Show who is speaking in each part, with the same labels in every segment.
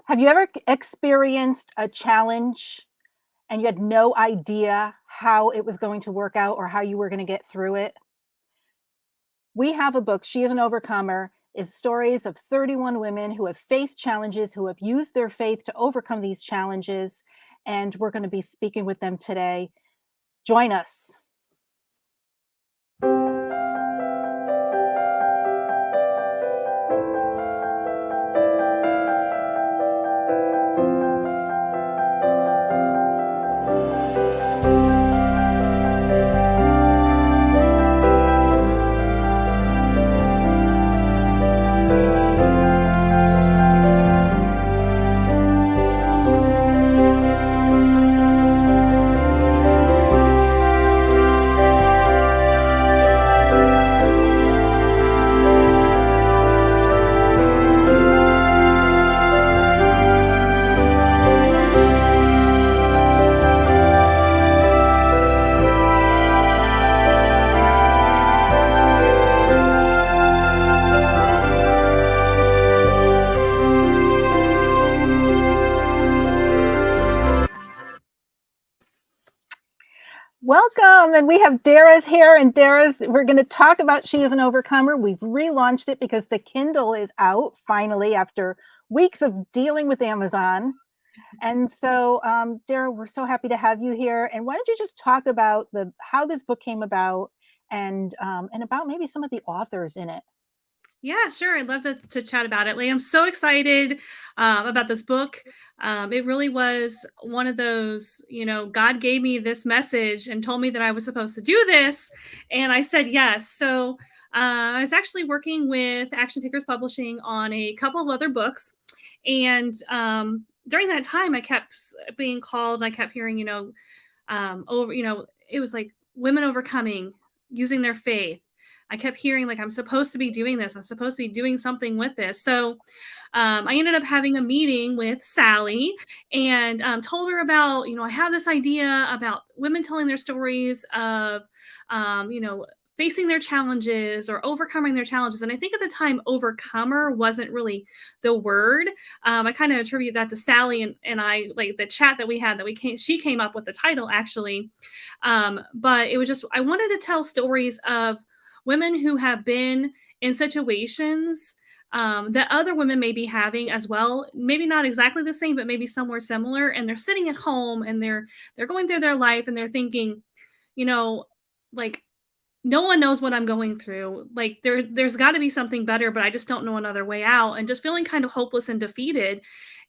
Speaker 1: Have you ever experienced a challenge and you had no idea how it was going to work out or how you were going to get through it? We have a book, She is an Overcomer, is stories of 31 women who have faced challenges, who have used their faith to overcome these challenges, and we're going to be speaking with them today. Join us. Welcome. And we have Dara's here, and we're going to talk about She is an Overcomer. We've relaunched it because the Kindle is out finally after weeks of dealing with Amazon. And so, Dara, we're so happy to have you here. And why don't you just talk about how this book came about and about maybe some of the authors in it?
Speaker 2: Yeah, sure. I'd love to chat about it. Like, I'm so excited about this book. It really was one of those, God gave me this message and told me that I was supposed to do this. And I said yes. So I was actually working with Action Takers Publishing on a couple of other books. And during that time, I kept being called and I kept hearing, it was like women overcoming, using their faith. I kept hearing like I'm supposed to be doing this. I'm supposed to be doing something with this. So I ended up having a meeting with Sally and told her about, I have this idea about women telling their stories of, facing their challenges or overcoming their challenges. And I think at the time, overcomer wasn't really the word. I kind of attribute that to Sally and I, like the chat that we had she came up with the title actually. But it was just, I wanted to tell stories of women who have been in situations that other women may be having as well. Maybe not exactly the same, but maybe somewhere similar. And they're sitting at home and they're going through their life and they're thinking, you know, like no one knows what I'm going through. Like there's got to be something better, but I just don't know another way out, and just feeling kind of hopeless and defeated.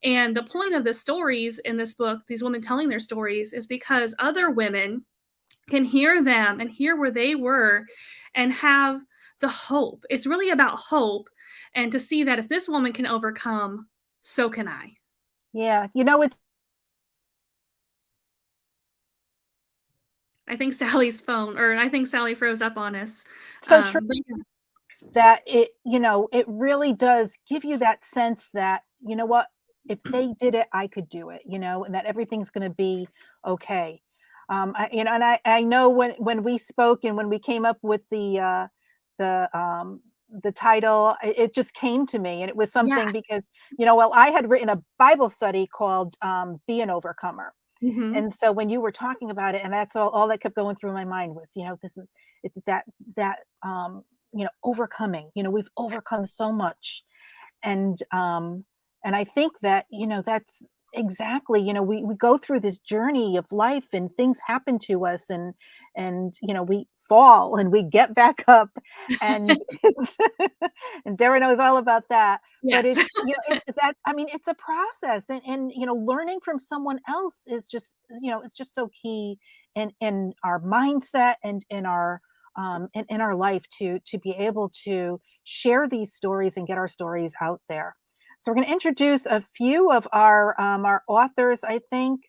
Speaker 2: And the point of the stories in this book, these women telling their stories, is because other women can hear them and hear where they were and have the hope. It's really about hope, and to see that if this woman can overcome, so can I.
Speaker 1: Yeah, it's
Speaker 2: I think Sally's phone, or I think Sally froze up on us.
Speaker 1: so true
Speaker 2: But yeah.
Speaker 1: that it really does give you that sense that, what, if they did it, I could do it, and that everything's going to be okay. And I know when we spoke and when we came up with the title, it just came to me, and it was
Speaker 2: Yeah.
Speaker 1: something because, well, I had written a Bible study called Be an Overcomer.
Speaker 2: Mm-hmm.
Speaker 1: And so when you were talking about it, and that's all that kept going through my mind was, this is it's that overcoming. We've overcome so much, and I think that that's exactly, we go through this journey of life and things happen to us, and we fall and we get back up, and and Dara knows all about that. But
Speaker 2: Yes.
Speaker 1: it's that, I mean, it's a process, and learning from someone else is just, it's just so key in our mindset and in our life to be able to share these stories and get our stories out there. So we're going to introduce a few of our authors, I think.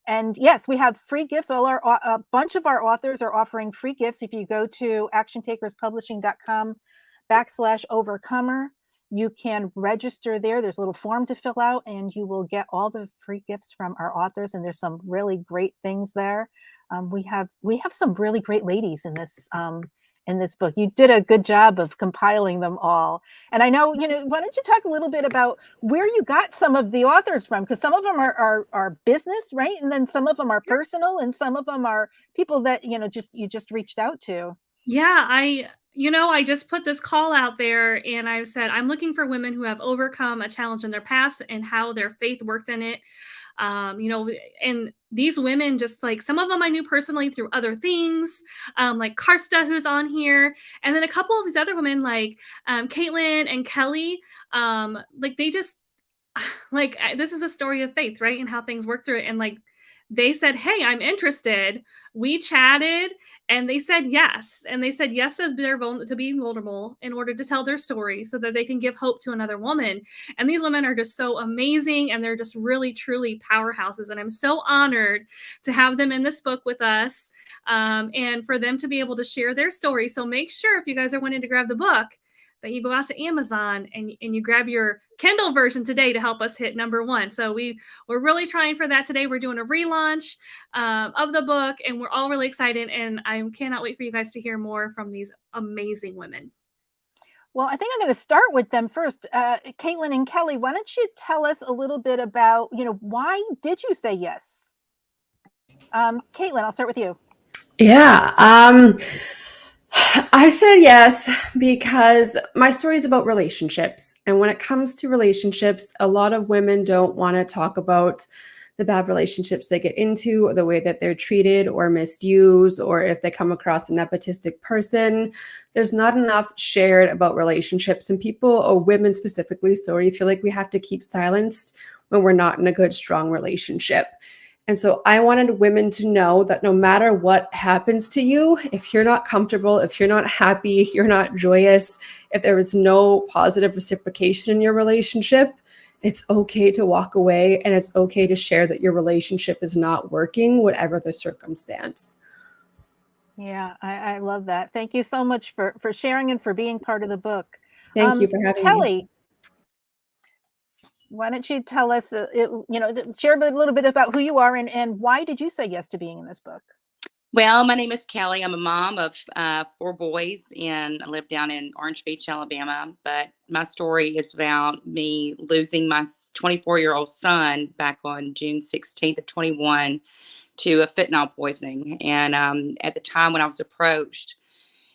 Speaker 1: And yes, we have free gifts. A bunch of our authors are offering free gifts. If you go to actiontakerspublishing.com/overcomer, you can register there. There's a little form to fill out, and you will get all the free gifts from our authors. And there's some really great things there. We have some really great ladies in this book. You did a good job of compiling them all. And I know, why don't you talk a little bit about where you got some of the authors from? Because some of them are business, right? And then some of them are personal, and some of them are people that you just reached out to.
Speaker 2: Yeah, I just put this call out there and I said, I'm looking for women who have overcome a challenge in their past and how their faith worked in it. And these women, just like some of them I knew personally through other things, like Karsta, who's on here, and then a couple of these other women, like Caitlin and Kelly, like they just this is a story of faith, right? And how things work through it. And like they said, "Hey, I'm interested." We chatted, and they said yes. And they said yes to to being vulnerable in order to tell their story, so that they can give hope to another woman. And these women are just so amazing, and they're just really, truly powerhouses. And I'm so honored to have them in this book with us, and for them to be able to share their story. So make sure, if you guys are wanting to grab the book, that you go out to Amazon and you grab your Kindle version today to help us hit #1. So we're really trying for that today. We're doing a relaunch of the book, and we're all really excited. And I cannot wait for you guys to hear more from these amazing women.
Speaker 1: Well, I think I'm going to start with them first. Caitlin and Kelly, why don't you tell us a little bit about, why did you say yes? Caitlin, I'll start with you.
Speaker 3: Yeah. I said yes because my story is about relationships. And when it comes to relationships, a lot of women don't want to talk about the bad relationships they get into, or the way that they're treated or misused, or if they come across a nepotistic person. There's not enough shared about relationships, and people, or women specifically, sorry, feel like we have to keep silenced when we're not in a good, strong relationship. And so I wanted women to know that no matter what happens to you, if you're not comfortable, if you're not happy, if you're not joyous, if there is no positive reciprocation in your relationship, it's okay to walk away, and it's okay to share that your relationship is not working, whatever the circumstance.
Speaker 1: Yeah, I love that. Thank you so much for sharing and for being part of the book.
Speaker 3: Thank you for having me.
Speaker 1: Kelly, why don't you tell us, share a little bit about who you are, and why did you say yes to being in this book?
Speaker 4: Well, my name is Kelly. I'm a mom of 4 boys, and I live down in Orange Beach, Alabama. But my story is about me losing my 24-year-old son back on June 16th of 21 to a fentanyl poisoning. And at the time when I was approached,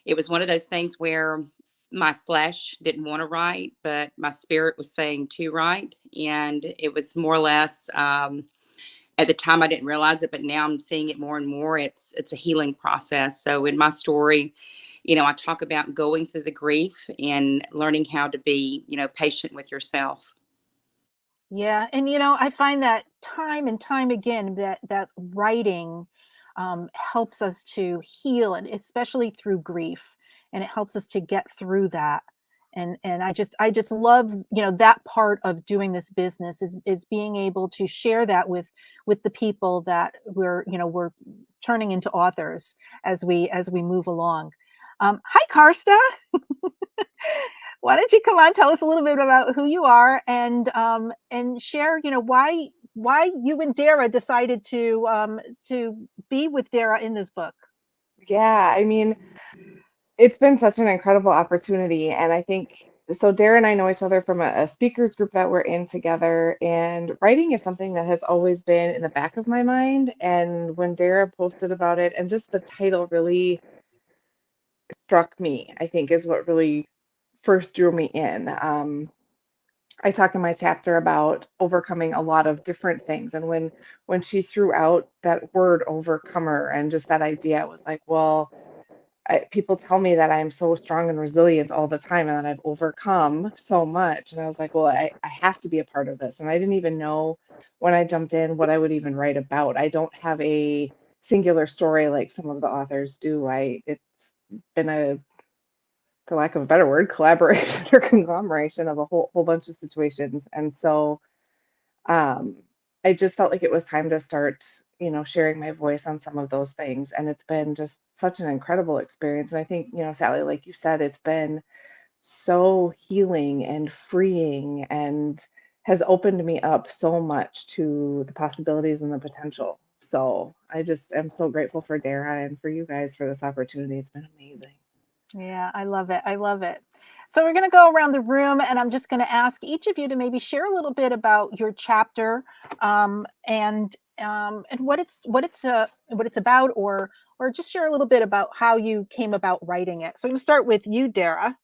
Speaker 4: it was one of those things where my flesh didn't want to write, but my spirit was saying to write. And it was more or less. At the time I didn't realize it, but now I'm seeing it more and more. It's a healing process. So in my story, I talk about going through the grief and learning how to be, patient with yourself.
Speaker 1: Yeah, and I find that time and time again that writing helps us to heal, and especially through grief, and it helps us to get through that. And I just love that part of doing this business is being able to share that with the people that we're turning into authors as we move along. Hi, Karsta. Why don't you come on, tell us a little bit about who you are, and share, why you and Dara decided to be with Dara in this book.
Speaker 5: Yeah, I mean, it's been such an incredible opportunity. And I think so. Dara and I know each other from a speakers group that we're in together. And writing is something that has always been in the back of my mind. And when Dara posted about it, and just the title really struck me, I think is what really first drew me in. I talk in my chapter about overcoming a lot of different things. And when she threw out that word overcomer and just that idea, I was like, well, people tell me that I'm so strong and resilient all the time and that I've overcome so much. And I was like, well, I have to be a part of this. And I didn't even know when I jumped in what I would even write about. I don't have a singular story like some of the authors do. It's been a, for lack of a better word, collaboration or conglomeration of a whole bunch of situations. And so um, I just felt like it was time to start, sharing my voice on some of those things. And it's been just such an incredible experience. And I think, Sally, like you said, it's been so healing and freeing and has opened me up so much to the possibilities and the potential. So I just am so grateful for Dara and for you guys for this opportunity. It's been amazing.
Speaker 1: Yeah, I love it. I love it. So we're going to go around the room, and I'm just going to ask each of you to maybe share a little bit about your chapter, and what it's about, or just share a little bit about how you came about writing it. So I'm going to start with you, Dara.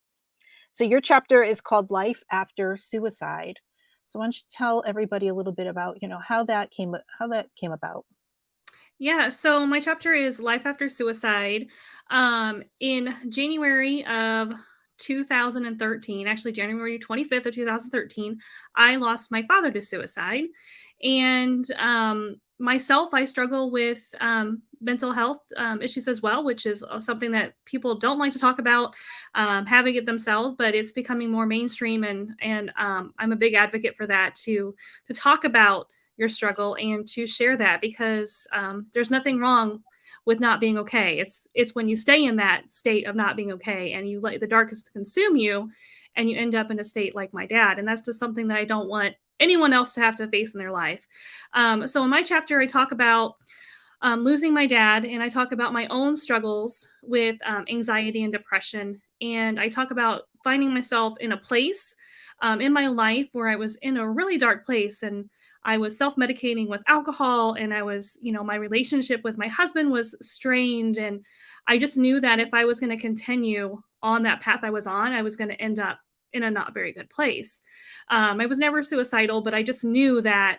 Speaker 1: So your chapter is called Life After Suicide. So why don't you tell everybody a little bit about, how that came about?
Speaker 2: Yeah, so my chapter is Life After Suicide. In January of 2013, actually January 25th of 2013, I lost my father to suicide. And myself, I struggle with mental health issues as well, which is something that people don't like to talk about having it themselves, but it's becoming more mainstream, and I'm a big advocate for that, to talk about your struggle and to share that, because there's nothing wrong with not being okay. It's when you stay in that state of not being okay and you let the darkness consume you, and you end up in a state like my dad. And that's just something that I don't want anyone else to have to face in their life. So in my chapter, I talk about losing my dad, and I talk about my own struggles with anxiety and depression. And I talk about finding myself in a place in my life where I was in a really dark place, and I was self medicating with alcohol, and I was, my relationship with my husband was strained. And I just knew that if I was going to continue on that path I was on, I was going to end up in a not very good place. I was never suicidal, but I just knew that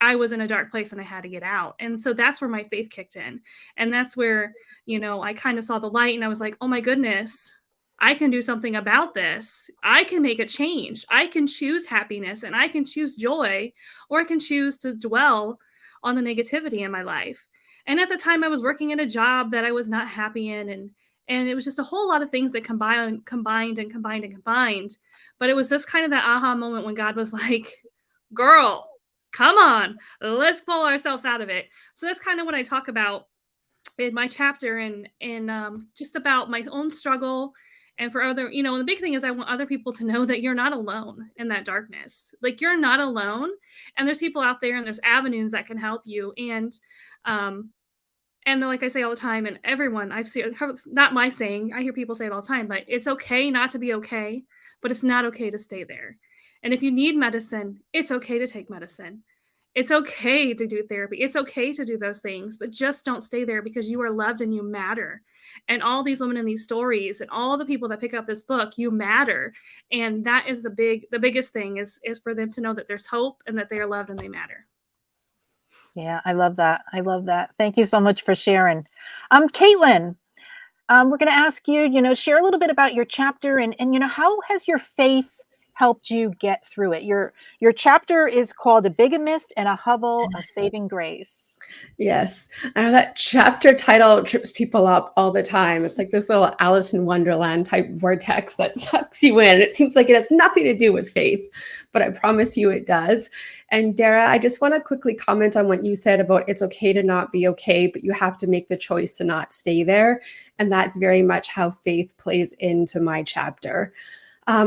Speaker 2: I was in a dark place and I had to get out. And so that's where my faith kicked in. And that's where, I kind of saw the light, and I was like, oh my goodness, I can do something about this. I can make a change. I can choose happiness, and I can choose joy, or I can choose to dwell on the negativity in my life. And at the time, I was working at a job that I was not happy in, and it was just a whole lot of things that combined. But it was just kind of that aha moment when God was like, girl, come on, let's pull ourselves out of it. So that's kind of what I talk about in my chapter, and just about my own struggle. And for other, and the big thing is I want other people to know that you're not alone in that darkness. Like, you're not alone, and there's people out there, and there's avenues that can help you. Um and like I say all the time, and everyone I've seen, not my saying, I hear people say it all the time, but it's okay not to be okay, but it's not okay to stay there. And if you need medicine, it's okay to take medicine. It's okay to do therapy. It's okay to do those things, but just don't stay there, because you are loved and you matter. And all these women in these stories, and all the people that pick up this book, you matter. And that is the biggest thing is for them to know that there's hope, and that they are loved and they matter.
Speaker 1: Yeah, I love that. I love that. Thank you so much for sharing. Caitlin, we're going to ask you, share a little bit about your chapter, and how has your faith helped you get through it? Your chapter is called A Bigamist and a Hovel of Saving Grace.
Speaker 3: Yes. I know that chapter title trips people up all the time. It's like this little Alice in Wonderland type vortex that sucks you in. It seems like it has nothing to do with faith, but I promise you it does. And Dara, I just want to quickly comment on what you said about it's okay to not be okay, but you have to make the choice to not stay there. And that's very much how faith plays into my chapter.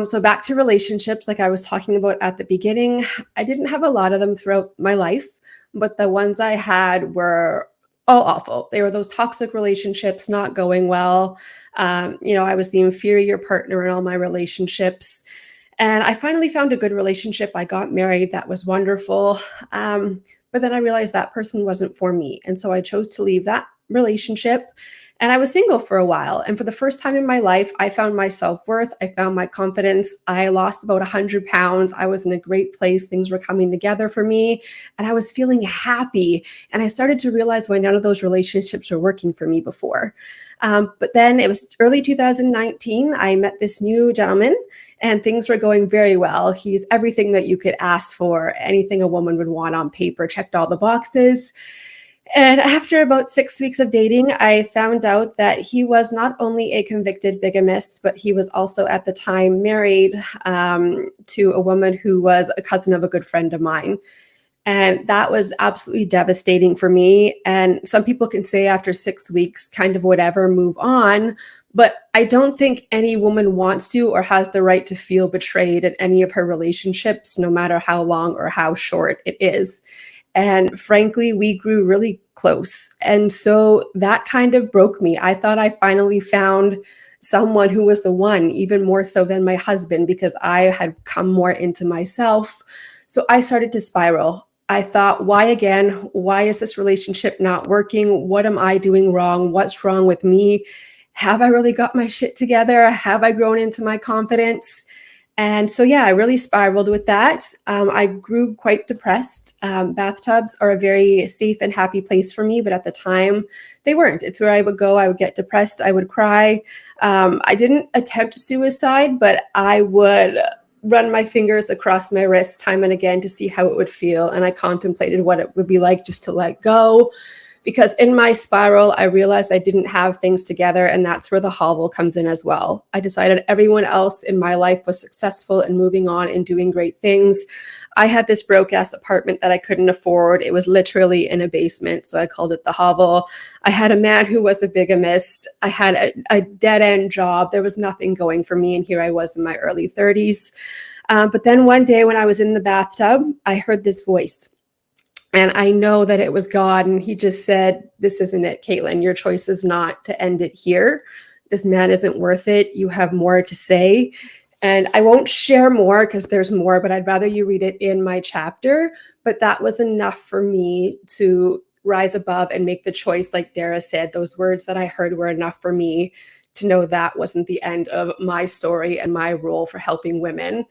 Speaker 3: So back to relationships, like I was talking about at the beginning, I didn't have a lot of them throughout my life, but the ones I had were all awful. They were those toxic relationships not going well. I was the inferior partner in all my relationships. And I finally found a good relationship. I got married. That was wonderful. But then I realized that person wasn't for me. And so I chose to leave that relationship. And I was single for a while. And for the first time in my life, I found my self-worth. I found my confidence. I lost about 100 pounds. I was in a great place. Things were coming together for me. And I was feeling happy. And I started to realize why none of those relationships were working for me before. But then it was early 2019. I met this new gentleman, and things were going very well. He's everything that you could ask for, anything a woman would want on paper, checked all the boxes. And after about 6 weeks of dating, I found out that he was not only a convicted bigamist, but he was also at the time married to a woman who was a cousin of a good friend of mine. And that was absolutely devastating for me. And some people can say after 6 weeks, kind of whatever, move on. But I don't think any woman wants to or has the right to feel betrayed in any of her relationships, no matter how long or how short it is. And frankly, we grew really close. And so that kind of broke me. I thought I finally found someone who was the one, even more so than my husband, because I had come more into myself. So I started to spiral. I thought, why again? Why is this relationship not working? What am I doing wrong? What's wrong with me? Have I really got my shit together? Have I grown into my confidence? And so, yeah, I really spiraled with that. I grew quite depressed. Bathtubs are a very safe and happy place for me, but at the time, they weren't. It's where I would go. I would get depressed. I would cry. I didn't attempt suicide, but I would run my fingers across my wrist time and again to see how it would feel. And I contemplated what it would be like just to let go. Because in my spiral, I realized I didn't have things together, and that's where the hovel comes in as well. I decided everyone else in my life was successful and moving on and doing great things. I had this broke-ass apartment that I couldn't afford. It was literally in a basement, so I called it the hovel. I had a man who was a bigamist. I had a dead-end job. There was nothing going for me, and here I was in my early 30s. But then one day when I was in the bathtub, I heard this voice. And I know that it was God. And he just said, this isn't it, Caitlin. Your choice is not to end it here. This man isn't worth it. You have more to say. And I won't share more because there's more, but I'd rather you read it in my chapter. But that was enough for me to rise above and make the choice. Like Dara said, those words that I heard were enough for me to know that wasn't the end of my story and my role for helping women.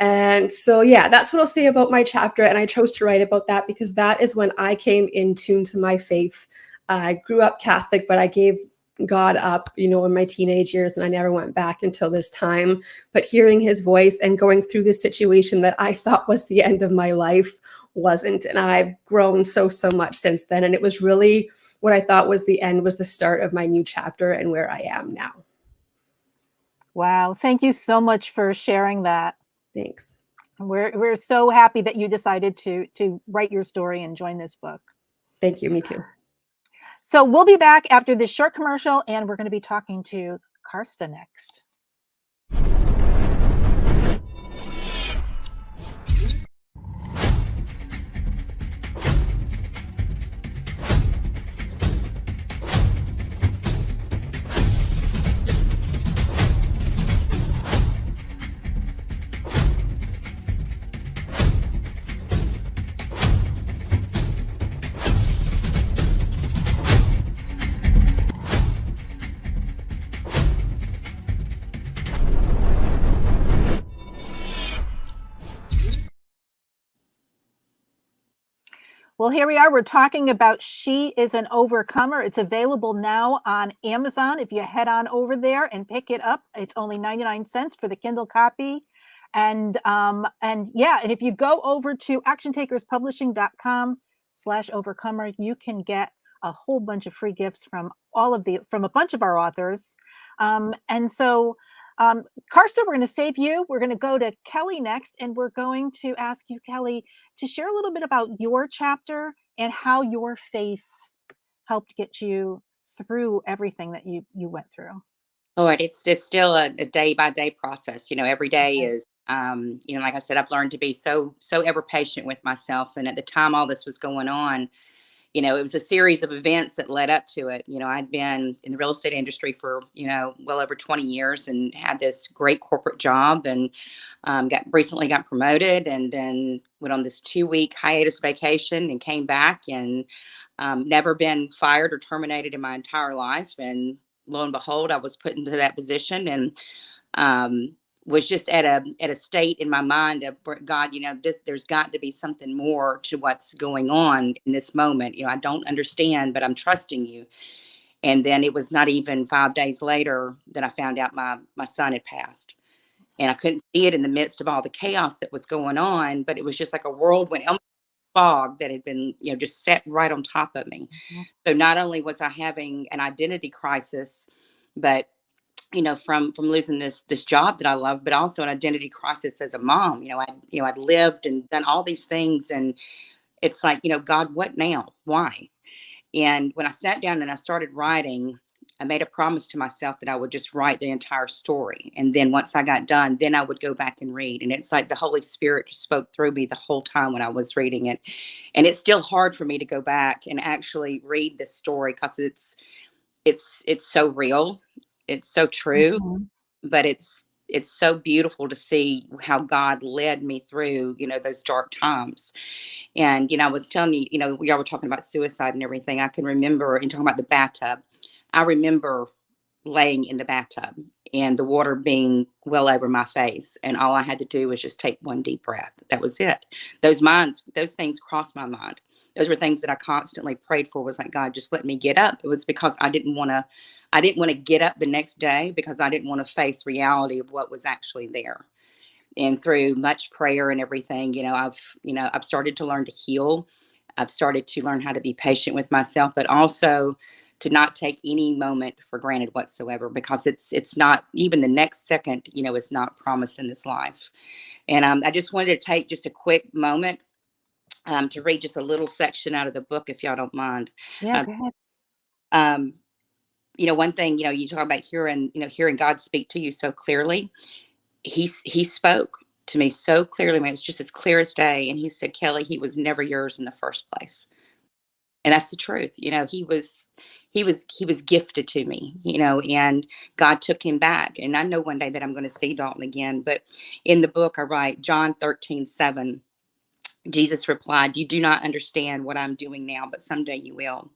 Speaker 3: And so, yeah, that's what I'll say about my chapter. And I chose to write about that because that is when I came in tune to my faith. I grew up Catholic, but I gave God up, in my teenage years, and I never went back until this time. But hearing his voice and going through this situation that I thought was the end of my life wasn't. And I've grown so much since then. And it was really what I thought was the end was the start of my new chapter and where I am now.
Speaker 1: Wow. Thank you so much for sharing that.
Speaker 3: Thanks.
Speaker 1: We're so happy that you decided to write your story and join this book.
Speaker 3: Thank you. Me too.
Speaker 1: So we'll be back after this short commercial, and we're going to be talking to Karsta next. Well, here we are. We're talking about She is an Overcomer. It's available now on Amazon. If you head on over there and pick it up, it's only 99 cents for the Kindle copy. And if you go over to actiontakerspublishing.com/overcomer, you can get a whole bunch of free gifts from a bunch of our authors. Karsta, we're going to save you. We're going to go to Kelly next, and we're going to ask you, Kelly, to share a little bit about your chapter and how your faith helped get you through everything that you went through.
Speaker 4: Oh, it's still a day by day process. Every day is, like I said, I've learned to be so ever patient with myself. And at the time all this was going on, it was a series of events that led up to it. I'd been in the real estate industry for, well over 20 years and had this great corporate job and recently got promoted and then went on this 2-week hiatus vacation and came back and never been fired or terminated in my entire life. And lo and behold, I was put into that position and was just at a state in my mind of God, there's got to be something more to what's going on in this moment. I don't understand, but I'm trusting you. And then it was not even 5 days later that I found out my son had passed. And I couldn't see it in the midst of all the chaos that was going on, but it was just like a whirlwind fog that had been, just set right on top of me. Mm-hmm. So not only was I having an identity crisis, but from losing this job that I love, but also an identity crisis as a mom. I'd lived and done all these things, and it's like, God, what now? Why? And when I sat down and I started writing, I made a promise to myself that I would just write the entire story. And then once I got done, then I would go back and read. And it's like the Holy Spirit just spoke through me the whole time when I was reading it. And it's still hard for me to go back and actually read this story because it's so real. It's so true,
Speaker 1: Mhm.
Speaker 4: but it's so beautiful to see how God led me through, those dark times. And, I was telling you, we all were talking about suicide and everything. I can remember and talking about the bathtub. I remember laying in the bathtub and the water being well over my face. And all I had to do was just take one deep breath. That was it. Those things crossed my mind. Those were things that I constantly prayed for, was like, God, just let me get up. It was because I didn't want to get up the next day because I didn't want to face reality of what was actually there. And through much prayer and everything, I've started to learn to heal. I've started to learn how to be patient with myself, but also to not take any moment for granted whatsoever, because it's not, even the next second, is not promised in this life. And I just wanted to take just a quick moment to read just a little section out of the book, if y'all don't mind.
Speaker 1: Yeah,
Speaker 4: Uh,
Speaker 1: go ahead.
Speaker 4: um, one thing, you talk about hearing God speak to you so clearly. He spoke to me so clearly, man. It was just as clear as day. And he said, Kelly, he was never yours in the first place. And that's the truth. He was gifted to me, and God took him back. And I know one day that I'm going to see Dalton again. But in the book, I write John 13:7. Jesus replied, you do not understand what I'm doing now, but someday you will.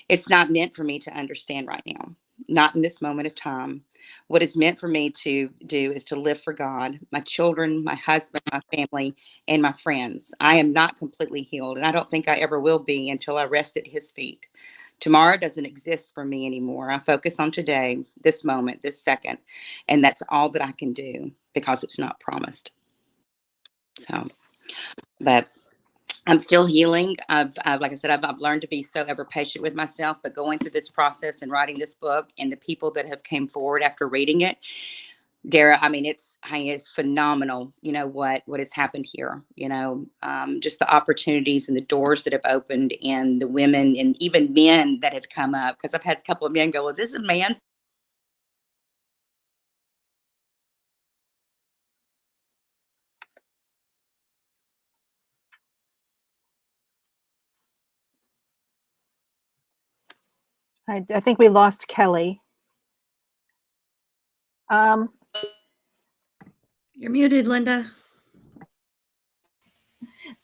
Speaker 4: It's not meant for me to understand right now, not in this moment of time. What is meant for me to do is to live for God, my children, my husband, my family, and my friends. I am not completely healed, and I don't think I ever will be until I rest at His feet. Tomorrow doesn't exist for me anymore. I focus on today, this moment, this second, and that's all that I can do because it's not promised. So, but I'm still healing. Like I said, I've learned to be so ever patient with myself. But going through this process and writing this book, and the people that have came forward after reading it, Dara, I mean, it's phenomenal. What has happened here. Just the opportunities and the doors that have opened, and the women and even men that have come up. Because I've had a couple of men go, "Is this a man's?"
Speaker 1: I think we lost Kelly. Um,
Speaker 2: You're muted, Linda.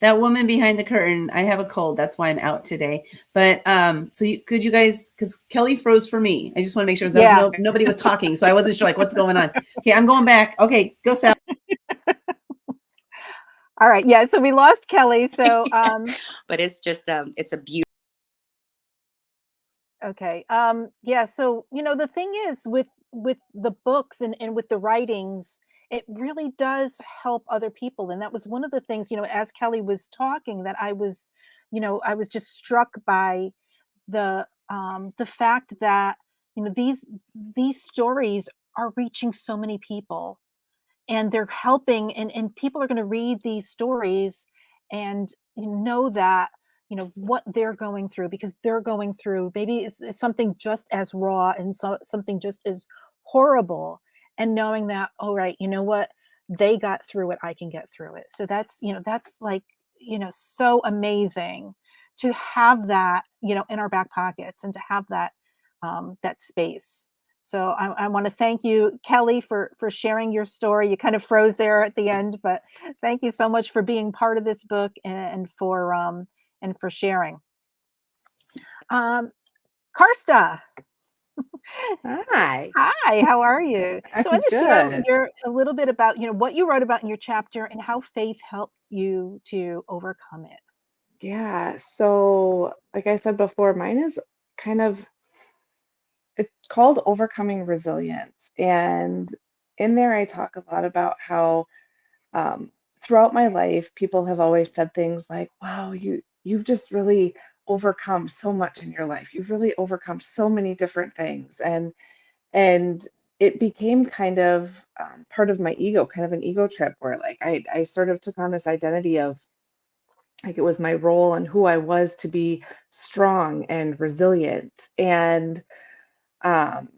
Speaker 6: That woman behind the curtain, I have a cold. That's why I'm out today. But so could you guys, because Kelly froze for me. I just want to make sure
Speaker 1: Yeah.
Speaker 6: nobody was talking. So I wasn't sure, like, what's going on. Okay, I'm going back. Okay, go Sal.
Speaker 1: All right. Yeah. So we lost Kelly. So
Speaker 4: But it's just it's a beautiful.
Speaker 1: okay. Yeah. So the thing is with the books and with the writings, it really does help other people. And that was one of the things, as Kelly was talking, that I was just struck by the fact that these stories are reaching so many people, and they're helping, and people are going to read these stories and know that what they're going through, because they're going through, maybe it's something just as raw and something just as horrible, and knowing that, all right, you know what, they got through it, I can get through it. So that's like so amazing to have that in our back pockets, and to have that space. So I want to thank you, Kelly, for sharing your story. You kind of froze there at the end, but thank you so much for being part of this book, and for sharing. Karsta,
Speaker 5: Hi,
Speaker 1: hi, how are you? So I
Speaker 5: I'm
Speaker 1: just share
Speaker 5: good.
Speaker 1: a little bit about what you wrote about in your chapter, and how faith helped you to overcome it.
Speaker 5: Yeah, so like I said before, mine is kind of, it's called Overcoming Resilience. And in there, I talk a lot about how um, throughout my life, people have always said things like, "Wow, you've just really overcome so much in your life. You've really overcome so many different things." And it became kind of part of my ego, kind of an ego trip, where like I sort of took on this identity of, like, it was my role and who I was to be strong and resilient. And Um,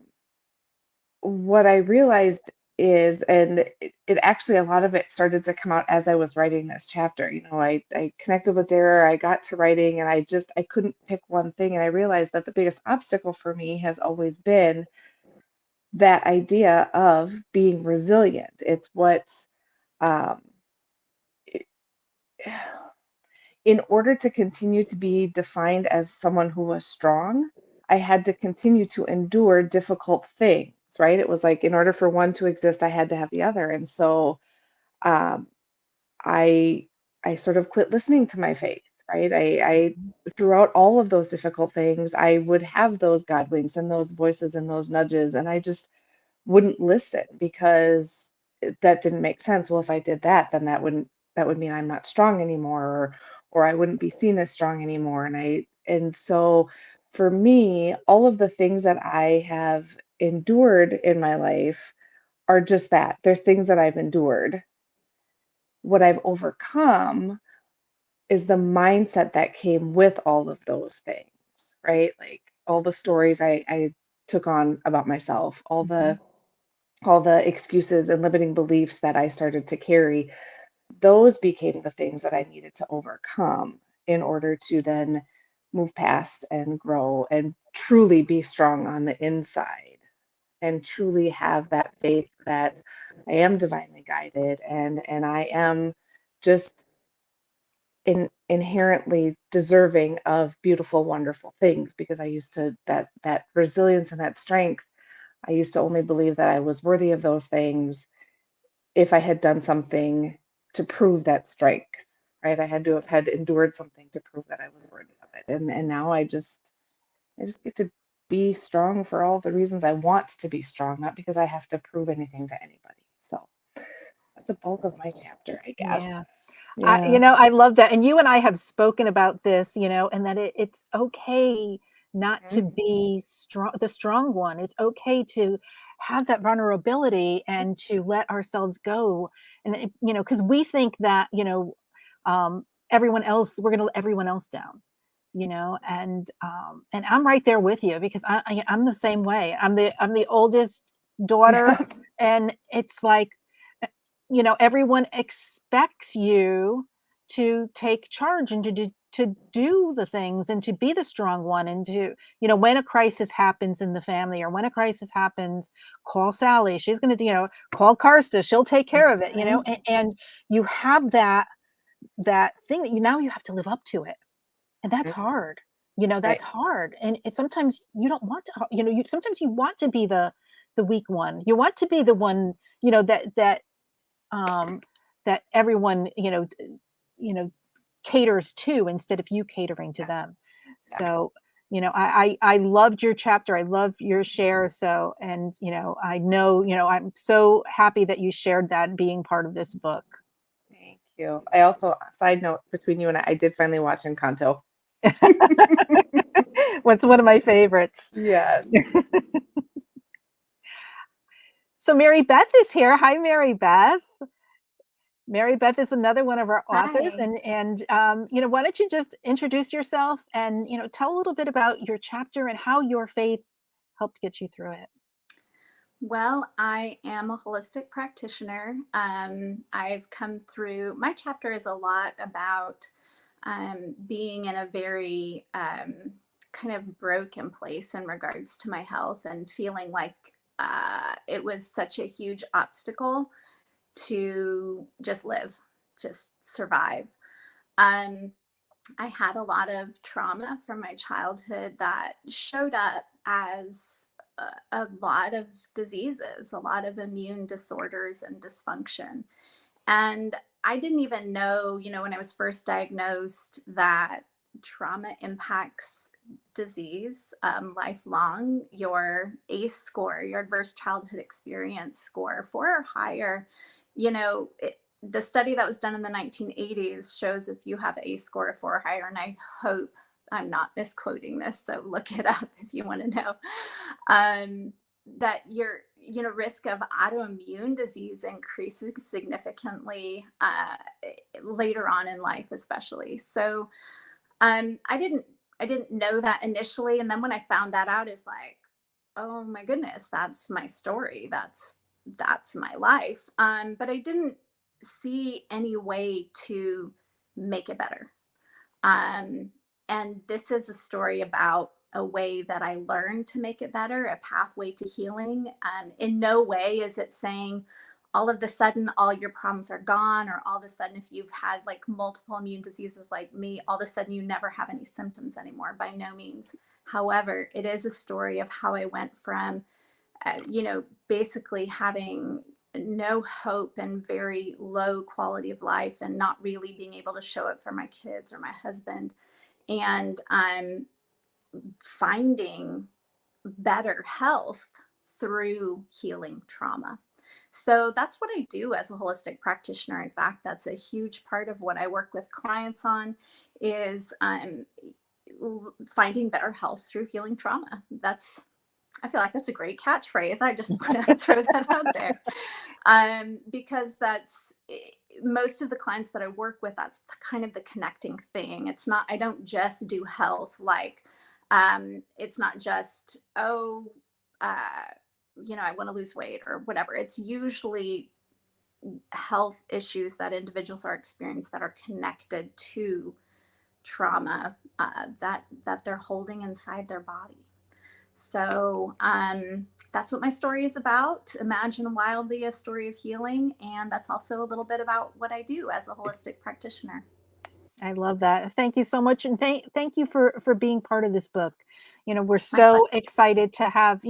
Speaker 5: what I realized is, and it actually, a lot of it started to come out as I was writing this chapter. I connected with Dara, I got to writing, and I couldn't pick one thing. And I realized that the biggest obstacle for me has always been that idea of being resilient. It's what, um, it- in order to continue to be defined as someone who was strong, I had to continue to endure difficult things, right? It was like in order for one to exist, I had to have the other. And so um, I I sort of quit listening to my faith, right? I throughout all of those difficult things, I would have those God winks and those voices and those nudges, and I just wouldn't listen because that didn't make sense. Well, if I did that, then that would mean I'm not strong anymore, or I wouldn't be seen as strong anymore. And so for me, all of the things that I have endured in my life are just that. They're things that I've endured. What I've overcome is the mindset that came with all of those things, right? Like all the stories I took on about myself,
Speaker 1: Mhm.
Speaker 5: all the excuses and limiting beliefs that I started to carry, those became the things that I needed to overcome in order to then move past and grow and truly be strong on the inside and truly have that faith that I am divinely guided and I am just inherently deserving of beautiful, wonderful things because I used to that resilience and that strength. I used to only believe that I was worthy of those things if I had done something to prove that strength, right? I had to have had endured something to prove that I was worthy of it. And now I just get to be strong for all the reasons I want to be strong, not because I have to prove anything to anybody. So that's the bulk of my chapter, I guess.
Speaker 1: Yeah.
Speaker 5: Yeah.
Speaker 1: I love that. And you and I have spoken about this, and that it's okay not to
Speaker 5: Mhm.
Speaker 1: be strong, the strong one. It's okay to have that vulnerability and to let ourselves go. And, because we think that, everyone else, we're going to let everyone else down, and I'm right there with you because I'm the same way. I'm the oldest daughter.
Speaker 5: Yep.
Speaker 1: And it's like, everyone expects you to take charge and to do the things and to be the strong one and to, when a crisis happens in the family or when a crisis happens, call Sally. She's going to, call Karsta. She'll take care of it,
Speaker 5: Mhm.
Speaker 1: and you have that thing that now you have to live up to it. And that's
Speaker 5: Mhm.
Speaker 1: hard.
Speaker 5: Right.
Speaker 1: That's hard. And it sometimes you don't want to, sometimes you want to be the weak one. You want to be the one, um, that everyone, you know, caters to instead of you catering to
Speaker 5: Yeah.
Speaker 1: them.
Speaker 5: Yeah.
Speaker 1: So, I loved your chapter. I love your share. So, and, I know, I'm so happy that you shared that being part of this book.
Speaker 5: Thank you. I also, side note between you and I did finally watch Encanto.
Speaker 1: What's one of my favorites.
Speaker 5: Yes.
Speaker 1: So Mary Beth is here. Hi, Mary Beth. Mary Beth is another one of our authors,
Speaker 7: Hi.
Speaker 1: and why don't you just introduce yourself and tell a little bit about your chapter and how your faith helped get you through it.
Speaker 7: Well, I am a holistic practitioner. I've come through, my chapter is a lot about being in a very kind of broken place in regards to my health and feeling like it was such a huge obstacle to just live, just survive. Um, I had a lot of trauma from my childhood that showed up as a lot of diseases, a lot of immune disorders and dysfunction. And I didn't even know, when I was first diagnosed, that trauma impacts disease lifelong. Your ACE score, your adverse childhood experience score, 4 or higher, the study that was done in the 1980s shows if you have ACE score of 4 or higher, and I hope I'm not misquoting this, so look it up if you want to know. That your risk of autoimmune disease increases significantly later on in life, especially. So I didn't know that initially, and then when I found that out, it's like, oh my goodness, that's my story. That's my life. But I didn't see any way to make it better. Um, and this is a story about a way that I learned to make it better, a pathway to healing. In no way is it saying all of the sudden all your problems are gone, or all of a sudden, if you've had like multiple immune diseases like me, all of a sudden you never have any symptoms anymore. By no means. However, it is a story of how I went from, basically having no hope and very low quality of life and not really being able to show up for my kids or my husband. And I'm finding better health through healing trauma. So that's what I do as a holistic practitioner. In fact, that's a huge part of what I work with clients on, is finding better health through healing trauma. I feel like that's a great catchphrase. I just want to throw that out there, because that's most of the clients that I work with. That's kind of the connecting thing. It's not, I don't just do health. Like, it's not just, I want to lose weight or whatever. It's usually health issues that individuals are experiencing that are connected to trauma, that they're holding inside their body. So that's what my story is about. Imagine wildly, a story of healing. And that's also a little bit about what I do as a holistic practitioner.
Speaker 1: I love that. Thank you so much, and thank you for being part of this book. We're
Speaker 7: My
Speaker 1: so
Speaker 7: pleasure.
Speaker 1: excited to have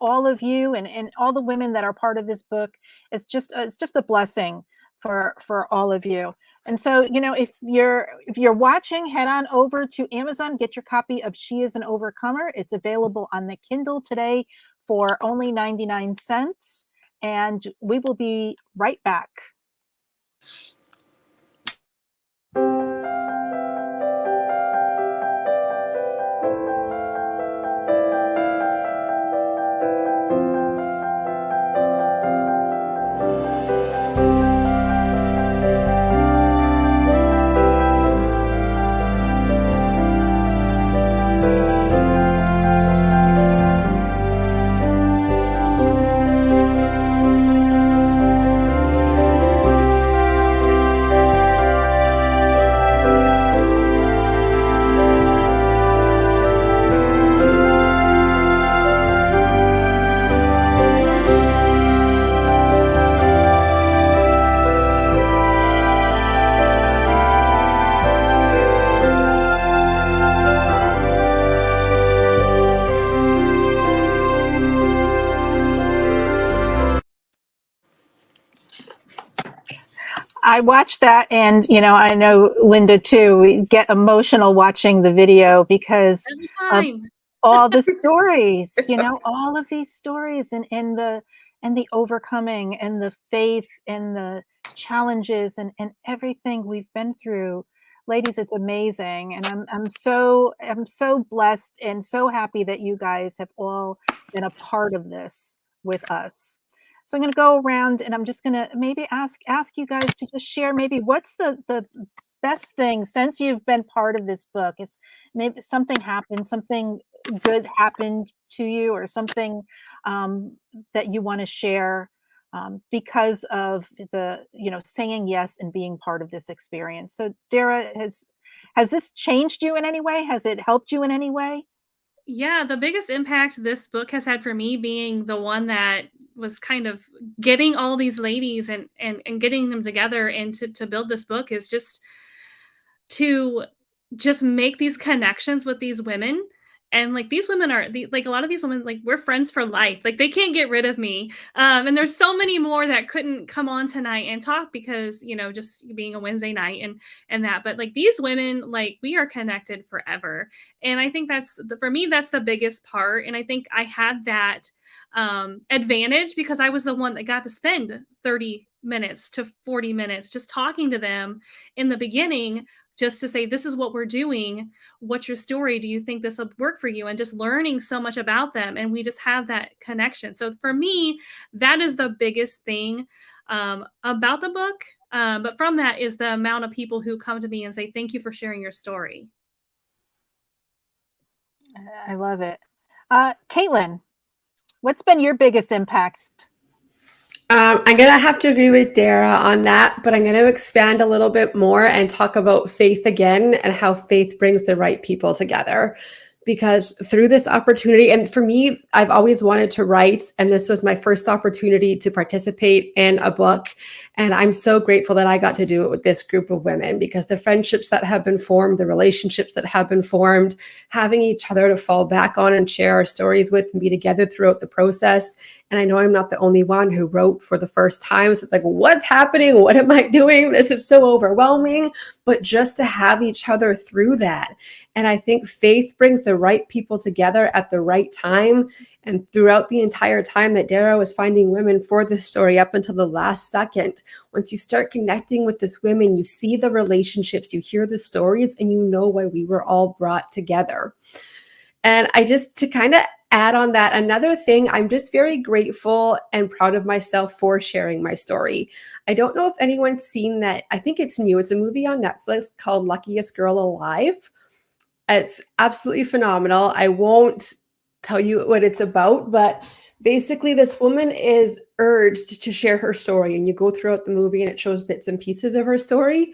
Speaker 1: all of you and all the women that are part of this book. It's just a blessing for all of you. And so, if you're watching, head on over to Amazon, get your copy of She is an Overcomer. It's available on the Kindle today for only 99 cents. And we will be right back. I watched that, and I know Linda too. We get emotional watching the video because
Speaker 2: Every
Speaker 1: of
Speaker 2: time.
Speaker 1: all the stories, all of these stories, and the overcoming and the faith and the challenges and everything we've been through. Ladies, it's amazing, and I'm so blessed and so happy that you guys have all been a part of this with us. So I'm going to go around, and I'm just going to maybe ask you guys to just share maybe what's the best thing since you've been part of this book. Is maybe something happened, something good happened to you, or something that you want to share because of the saying yes and being part of this experience. So Dara, has this changed you in any way? Has it helped you in any way?
Speaker 2: Yeah, the biggest impact this book has had for me, being the one that was kind of getting all these ladies and getting them together and to build this book, is just to just make these connections with these women. And like, these women are like, a lot of these women, like, we're friends for life. Like, they can't get rid of me. And there's so many more that couldn't come on tonight and talk because, just being a Wednesday night and that, but like, these women, like, we are connected forever. And I think for me, that's the biggest part. And I think I had that advantage because I was the one that got to spend 30 minutes to 40 minutes just talking to them in the beginning, just to say, this is what we're doing. What's your story? Do you think this will work for you? And just learning so much about them. And we just have that connection. So for me, that is the biggest thing about the book. But from that is the amount of people who come to me and say, thank you for sharing your story.
Speaker 1: I love it. Caitlin. What's been your biggest impact?
Speaker 3: I'm going to have to agree with Dara on that, but I'm going to expand a little bit more and talk about faith again and how faith brings the right people together. Because through this opportunity, and for me, I've always wanted to write, and this was my first opportunity to participate in a book. And I'm so grateful that I got to do it with this group of women, because the friendships that have been formed, the relationships that have been formed, having each other to fall back on and share our stories with and be together throughout the process. And I know I'm not the only one who wrote for the first time. So it's like, what's happening? What am I doing? This is so overwhelming. But just to have each other through that. And I think faith brings the right people together at the right time. And throughout the entire time that Dara was finding women for this story up until the last second, once you start connecting with this women, you see the relationships, you hear the stories, and you know why we were all brought together. And I just, to kind of add on that, another thing, I'm just very grateful and proud of myself for sharing my story. I don't know if anyone's seen that. I think it's new. It's a movie on Netflix called Luckiest Girl Alive. It's absolutely phenomenal. I won't tell you what it's about, but basically this woman is urged to share her story, and you go throughout the movie and it shows bits and pieces of her story,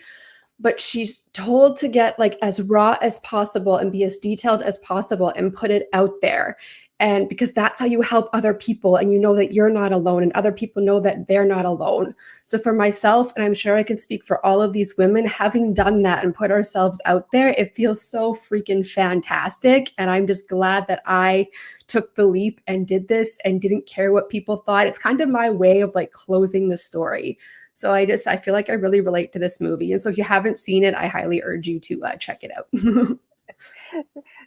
Speaker 3: but she's told to get like as raw as possible and be as detailed as possible and put it out there. And because that's how you help other people, and you know that you're not alone, and other people know that they're not alone. So for myself, and I'm sure I can speak for all of these women, having done that and put ourselves out there, it feels so freaking fantastic. And I'm just glad that I took the leap and did this and didn't care what people thought. It's kind of my way of like closing the story. So I feel like I really relate to this movie. And so if you haven't seen it, I highly urge you to check it out.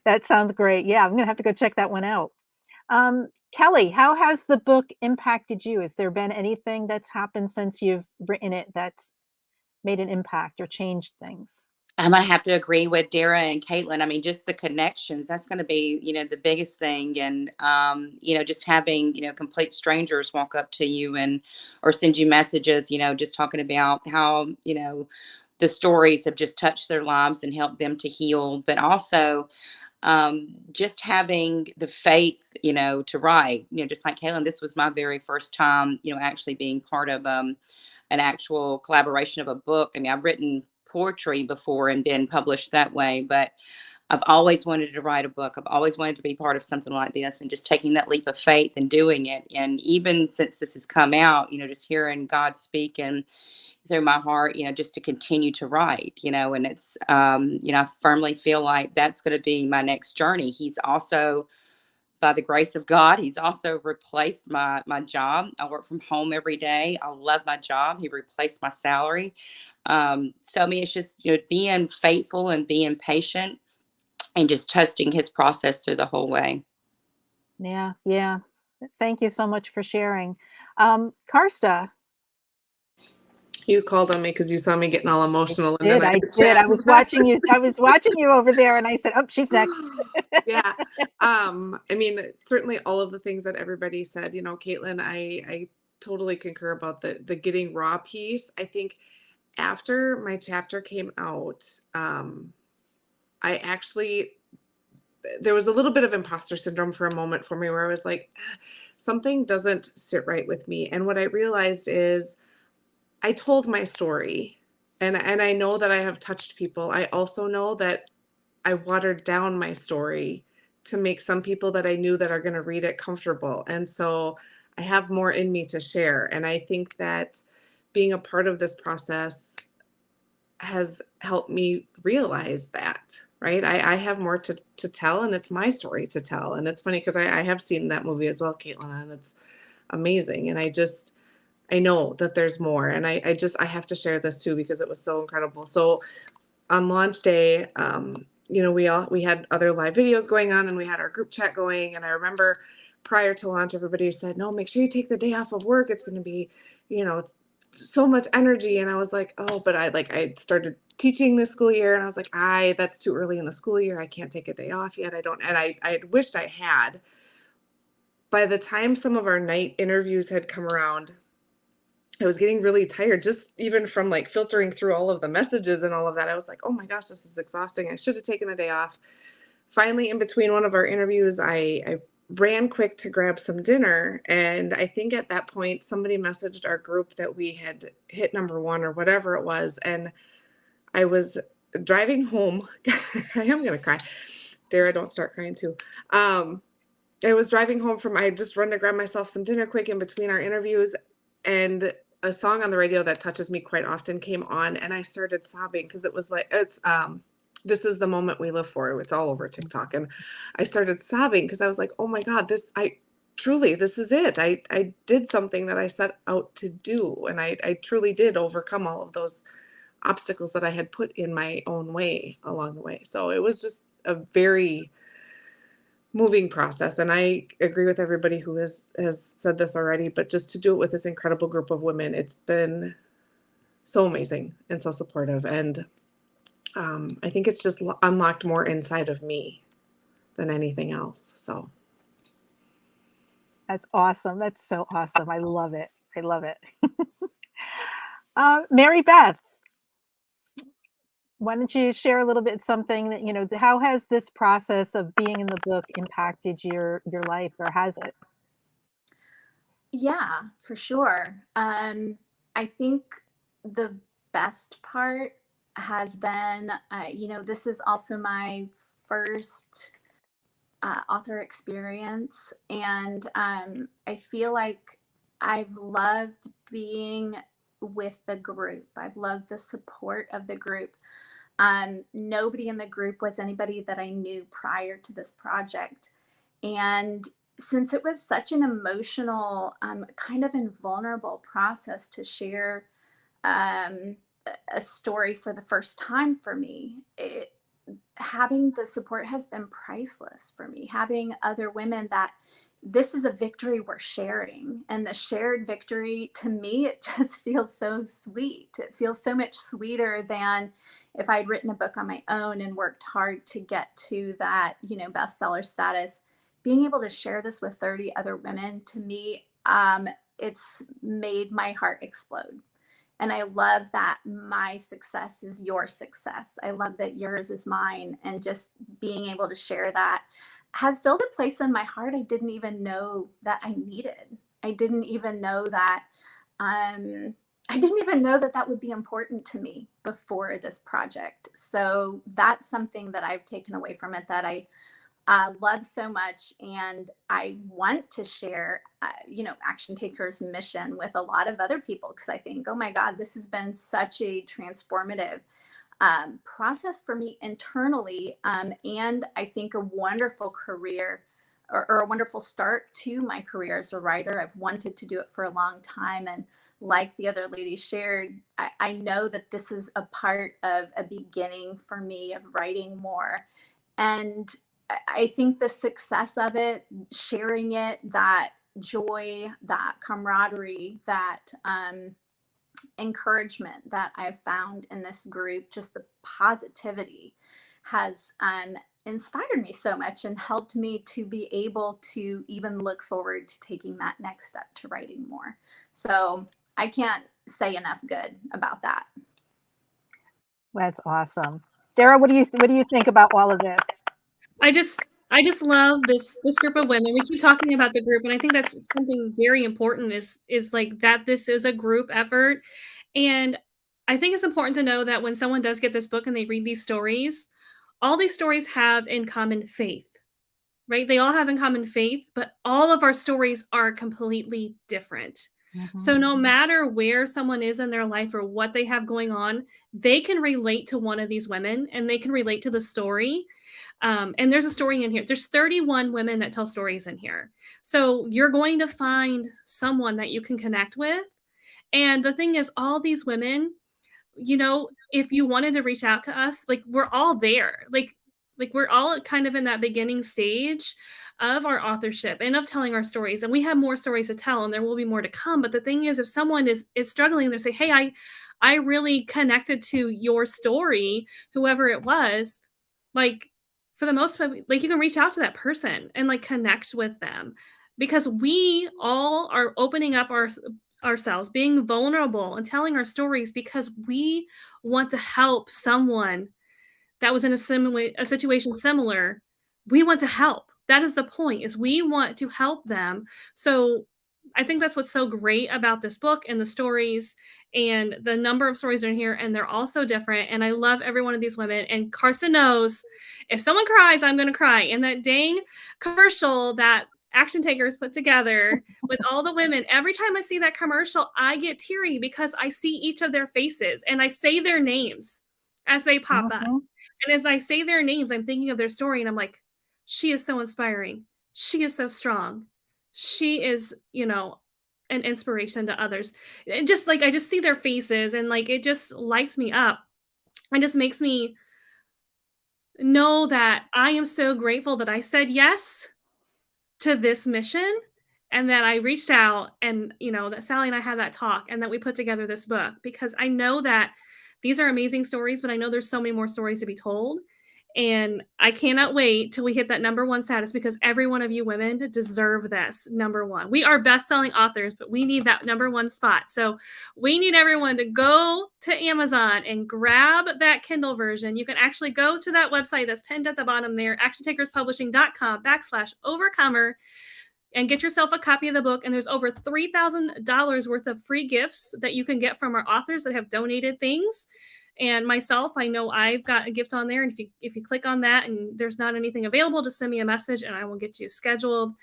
Speaker 1: That sounds great. Yeah, I'm gonna have to go check that one out. Kelly, how has the book impacted you? Has there been anything that's happened since you've written it that's made an impact or changed things?
Speaker 4: I'm gonna have to agree with Dara and Caitlin. I mean, just the connections, that's gonna be, the biggest thing. And just having, complete strangers walk up to you and or send you messages, just talking about how, the stories have just touched their lives and helped them to heal. But also just having the faith, to write, just like Caitlin, this was my very first time, actually being part of an actual collaboration of a book. I mean, I've written poetry before and been published that way, but I've always wanted to write a book. I've always wanted to be part of something like this, and just taking that leap of faith and doing it. And even since this has come out, just hearing God speak and through my heart, just to continue to write, and it's, I firmly feel like that's going to be my next journey. He's also, by the grace of God, he's also replaced my job. I work from home every day. I love my job. He replaced my salary. So I mean, it's just, being faithful and being patient and just trusting his process through the whole way.
Speaker 1: Yeah, yeah. Thank you so much for sharing. Karsta,
Speaker 5: You called on me because you saw me getting all emotional, and then
Speaker 1: did
Speaker 5: I
Speaker 1: I
Speaker 5: had to
Speaker 1: did.
Speaker 5: chat.
Speaker 1: I was watching you. I was watching you over there and I said, "Oh, she's next."
Speaker 5: Yeah. I mean, certainly all of the things that everybody said, Caitlin, I totally concur about the getting raw piece. I think after my chapter came out, I actually, there was a little bit of imposter syndrome for a moment for me, where I was like, something doesn't sit right with me. And what I realized is I told my story, and I know that I have touched people. I also know that I watered down my story to make some people that I knew that are going to read it comfortable. And so I have more in me to share. And I think that being a part of this process has helped me realize that, right? I have more to tell, and it's my story to tell. And it's funny because I have seen that movie as well, Caitlin, and it's amazing. And I know that there's more. And I have to share this too, because it was so incredible. So on launch day, we had other live videos going on, and we had our group chat going. And I remember prior to launch, everybody said, no, make sure you take the day off of work. It's going to be, it's so much energy. And I was like, oh, but I started teaching this school year, and I was like, that's too early in the school year. I can't take a day off yet. I don't. And I had wished I had. By the time some of our night interviews had come around, I was getting really tired, just even from like filtering through all of the messages and all of that. I was like, oh my gosh, this is exhausting. I should have taken the day off. Finally, in between one of our interviews, I ran quick to grab some dinner. And I think at that point, somebody messaged our group that we had hit #1 or whatever it was. And I was driving home. I am going to cry. Dara, don't start crying too. I was driving home I had just run to grab myself some dinner quick in between our interviews. And a song on the radio that touches me quite often came on, and I started sobbing because it was like, this is the moment we live for. It's all over TikTok. And I started sobbing because I was like, oh my God, this is it. I did something that I set out to do. And I truly did overcome all of those obstacles that I had put in my own way along the way. So it was just a very moving process. And I agree with everybody who has said this already, but just to do it with this incredible group of women, it's been so amazing and so supportive. And I think it's just unlocked more inside of me than anything else. So
Speaker 1: That's awesome. That's so awesome. I love it. I love it. Mary Beth, why don't you share a little bit something that, how has this process of being in the book impacted your life, or has it?
Speaker 7: Yeah, for sure. I think the best part has been, this is also my first author experience. And I feel like I've loved being with the group. I've loved the support of the group. Nobody in the group was anybody that I knew prior to this project. And since it was such an emotional, kind of invulnerable process to share a story for the first time for me, having the support has been priceless for me. Having other women that this is a victory we're sharing, and the shared victory, to me, it just feels so sweet. It feels so much sweeter than if I'd written a book on my own and worked hard to get to that, bestseller status. Being able to share this with 30 other women, to me, it's made my heart explode. And I love that my success is your success. I love that yours is mine. And just being able to share that has filled a place in my heart I didn't even know that I needed. I didn't even know that that would be important to me before this project. So that's something that I've taken away from it that I love so much, and I want to share, Action Taker's mission with a lot of other people, because I think, oh my God, this has been such a transformative process for me internally, and I think a wonderful career or a wonderful start to my career as a writer. I've wanted to do it for a long time, and like the other lady shared, I know that this is a part of a beginning for me of writing more. And I think the success of it, sharing it, that joy, that camaraderie, that encouragement that I've found in this group, just the positivity has inspired me so much and helped me to be able to even look forward to taking that next step to writing more. So I can't say enough good about that.
Speaker 1: That's awesome. Dara, what do you think about all of this?
Speaker 2: I just love this group of women. We keep talking about the group, and I think that's something very important is like that this is a group effort. And I think it's important to know that when someone does get this book and they read these stories, all these stories have in common faith, right? They all have in common faith, but all of our stories are completely different. So no matter where someone is in their life or what they have going on, they can relate to one of these women, and they can relate to the story. And there's a story in here. There's 31 women that tell stories in here. So you're going to find someone that you can connect with. And the thing is, all these women, if you wanted to reach out to us, like, we're all there. Like we're all kind of in that beginning stage of our authorship and of telling our stories. And we have more stories to tell, and there will be more to come. But the thing is, if someone is struggling, they say, hey, I really connected to your story, whoever it was, like, for the most part, like, you can reach out to that person and like connect with them, because we all are opening up ourselves, being vulnerable and telling our stories because we want to help someone that was in a situation similar. We want to help. That is the point, is we want to help them. So I think that's what's so great about this book and the stories and the number of stories in here, and they're all so different. And I love every one of these women. And Carson knows if someone cries, I'm going to cry. And that dang commercial that Action Takers put together with all the women, every time I see that commercial, I get teary because I see each of their faces and I say their names as they pop up. And as I say their names, I'm thinking of their story and I'm like, she is so inspiring. She is so strong. She is, you know, an inspiration to others. And just like I just see their faces and like it just lights me up and just makes me know that I am so grateful that I said yes to this mission and that I reached out and, you know, that Sally and I had that talk and that we put together this book, because I know that these are amazing stories, but I know there's so many more stories to be told. And I cannot wait till we hit that #1 status, because every one of you women deserve this #1. We are best-selling authors, but we need that #1 spot. So we need everyone to go to Amazon and grab that Kindle version. You can actually go to that website that's pinned at the bottom there, actiontakerspublishing.com/overcomer, and get yourself a copy of the book. And there's over $3,000 worth of free gifts that you can get from our authors that have donated things. And myself, I know I've got a gift on there. And if you click on that and there's not anything available, just send me a message and I will get you scheduled.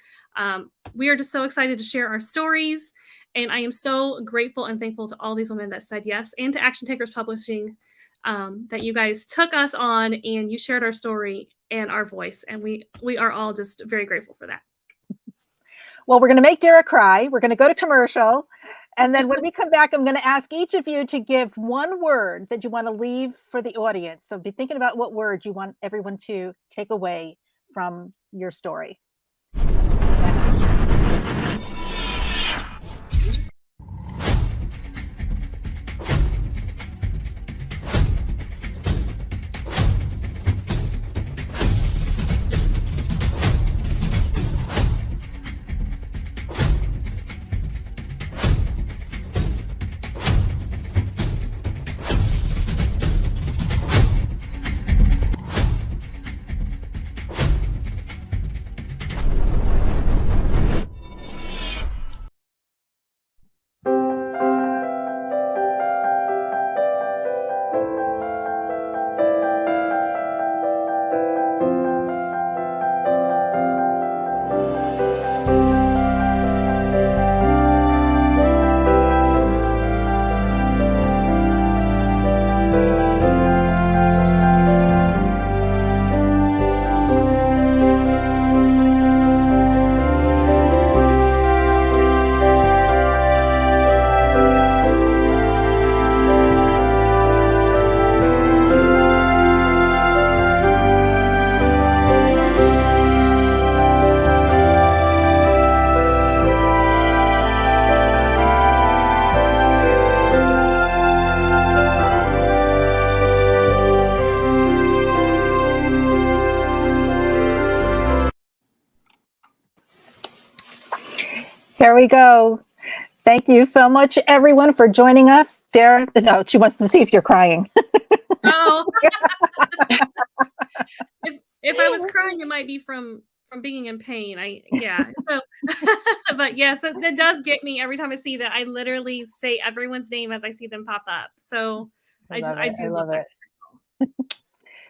Speaker 2: We are just so excited to share our stories. And I am so grateful and thankful to all these women that said yes, and to Action Takers Publishing, that you guys took us on and you shared our story and our voice. And we are all just very grateful for that.
Speaker 1: Well, we're going to make Dara cry. We're going to go to commercial. And then when we come back, I'm going to ask each of you to give one word that you want to leave for the audience. So be thinking about what word you want everyone to take away from your story. There we go. Thank you so much, everyone, for joining us. Dara, no, she wants to see if you're crying.
Speaker 2: Oh, if I was crying, it might be from being in pain. So, but yes, that does get me every time I see that. I literally say everyone's name as I see them pop up. So I do love it.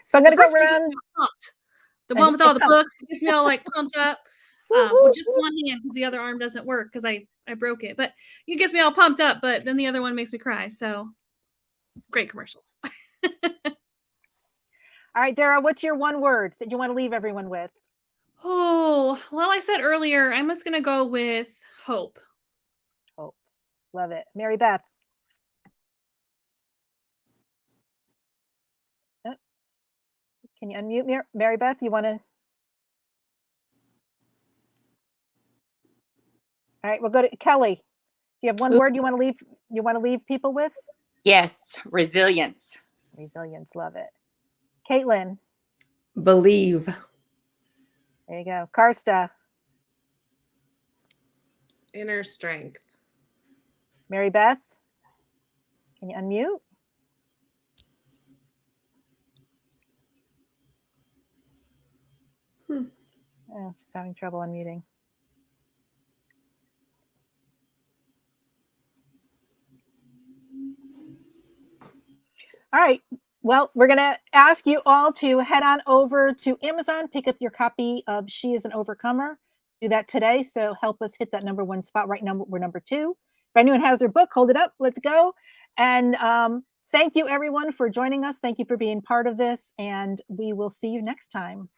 Speaker 1: So I'm going to go around.
Speaker 2: The one with all the books, it gets me all like pumped up. With just one hand, because the other arm doesn't work because I broke it. But it gets me all pumped up, but then the other one makes me cry. So great commercials.
Speaker 1: All right, Dara, what's your one word that you want to leave everyone with?
Speaker 2: Oh, well, I said earlier, I'm just going to go with hope.
Speaker 1: Hope. Love it. Mary Beth. Oh. Can you unmute Mary Beth? You want to? All right, we'll go to Kelly. Do you have one word you want to leave people with?
Speaker 4: Yes, resilience.
Speaker 1: Resilience, love it. Caitlin.
Speaker 3: Believe.
Speaker 1: There you go. Karsta.
Speaker 8: Inner strength.
Speaker 1: Mary Beth. Can you unmute? Oh, she's having trouble unmuting. All right. Well, we're going to ask you all to head on over to Amazon, pick up your copy of She is an Overcomer. Do that today. So help us hit that #1 spot. Right now, we're #2. If anyone has their book, hold it up. Let's go. And thank you, everyone, for joining us. Thank you for being part of this. And we will see you next time.